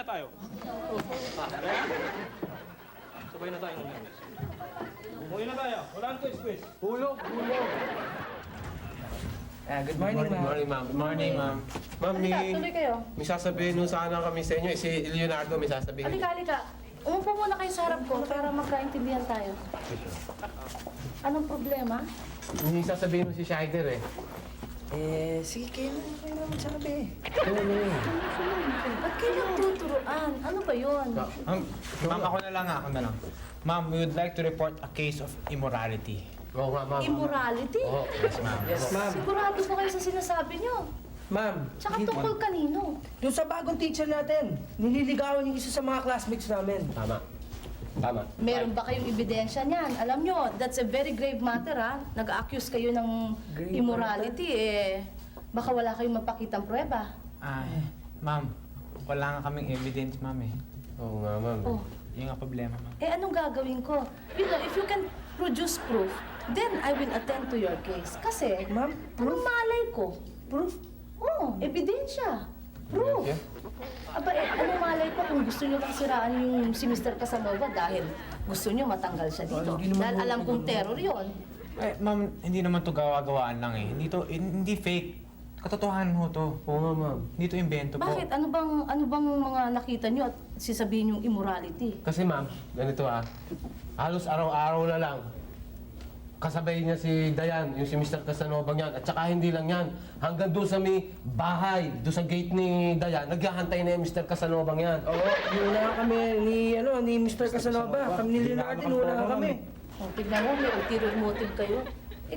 na tayo. Sabay na tayo. Umuwi na tayo. Walang twist. Hulog! Good morning, ma'am. Good morning, ma'am. Good morning, ma'am. Ma'am, Halika, tuloy kayo. may sasabihin nung sana kami sa inyo. Si Leonardo may sasabihin. Halika. Umupo muna kayo sa harap ko para magkaintindihan tayo. Anong problema? May sasabihin nung si Scheider eh. Sige, kayo na magsabi. Ba't kayo nagtuturoan? Ano ba yun? Ma'am, ako na lang. Ma'am, we would like to report a case of immorality. Oo nga, ma'am. Immorality? Oo. Yes, ma'am. Yes, ma'am. Sigurado po kayo sa sinasabi nyo. Ma'am, Tsaka tungkol kanino? yung sa bagong teacher natin, nililigawan yung isa sa mga classmates namin. Tama. Meron ba kayong ebidensya niyan? Alam nyo, that's a very grave matter, ha? Nag-accuse kayo ng Grave immorality, baka wala kayong mapakitang pruweba. Ma'am, wala nga kaming evidence, ma'am eh. Oo nga, ma'am. Oh, Yung nga problema, ma'am. anong gagawin ko? You know, if you can produce proof, then I will attend to your case. Kasi, Ma'am, anong malay ko? proof? Oo, ebidensya. Proof. Ebidensya? Aba, anong malay ko kung gusto nyo lang siraan yung si Mr. Casanova dahil gusto nyo matanggal siya dito. Hindi naman Dahil ho, alam kong terror yon. Ma'am, hindi naman to gawa-gawaan lang eh. Hindi fake. Katotohanan ho to. Oo nga, ma'am. Hindi to invento po. Bakit? Ano bang mga nakita nyo at sisabihin yung immorality? Kasi ma'am, ganito halos araw-araw na lang, kasabay niya si Dayan, yung si Mr. Casanova niyan. At saka hindi lang yan, hanggang doon sa may bahay, doon sa gate ni Dayan, naghahantay na yung Mr. Casanova niyan. Oo, inunahan kami ni Mr. Casanova. Kami ni Leonardo, inunahan kami. O, tignan mo, may ulterior motive kayo.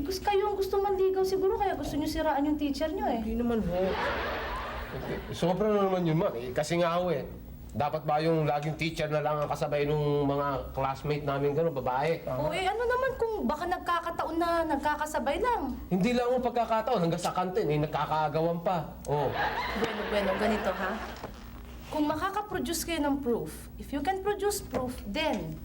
Gusto manligaw siguro, kaya gusto nyo siraan yung teacher nyo eh. Hindi naman ho. Sobra na naman yun, ma'am. Kasi nga ho dapat ba yung laging teacher na lang ang kasabay nung mga classmate namin gano'n, babae? O ano naman kung baka nagkakataon na nagkakasabay lang. Hindi lang mo pagkakataon, hanggang sa kantin, nagkakaagawan pa. Oh. Bueno, ganito ha. Kung makakaproduce kayo ng proof, if you can produce proof, then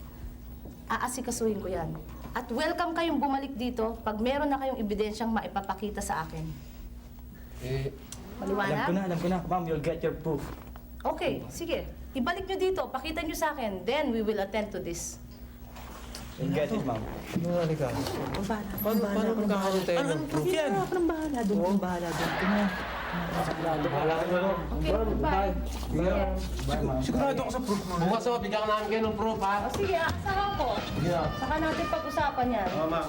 aasikasuhin ko yan. At welcome kayong bumalik dito pag meron na kayong ebidensyang maipapakita sa akin. Maliwanag? Alam ko na. Ma'am, you'll get your proof. Okay, sige. Ibalik nyo dito, pakita nyo sa akin, then we will attend to this. You'll get it, ma'am. Halika. Paano magkakaroon tayo ng proof yan? Ako nang bahala doon. Ako bahala doon. Bahala ka na. Okay, bye. Sige. Sigurado ako sa proof, ma'am. Bukas bigyan ka namin kayo ng proof, ha? O sige, saka ko. Sige. Saka natin pag-usapan yan. Ma'am.